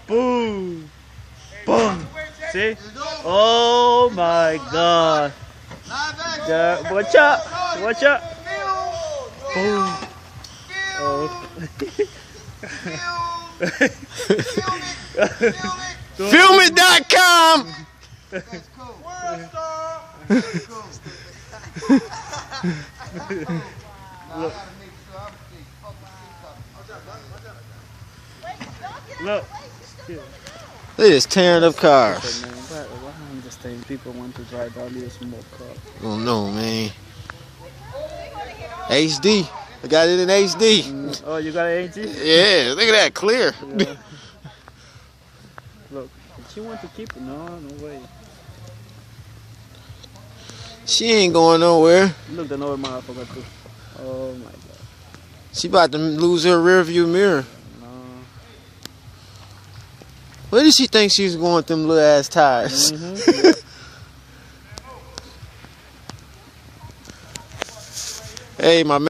Boom. Boom. See? Oh my God. Watch out. Watch out. Boom. Oh. Filmit.com. That's cool. Look. They just tearing up cars. Why understand people want to drive all these small cars? I don't know, man. HD. I got it in HD. Oh, you got an HD? Yeah, look at that, clear. Yeah. Look, she want to keep it. No way. She ain't going nowhere. Look, the other motherfucker too. Oh my God. She about to lose her rear view mirror. No. Where did she think she was going with them little ass tires? Hey, my man.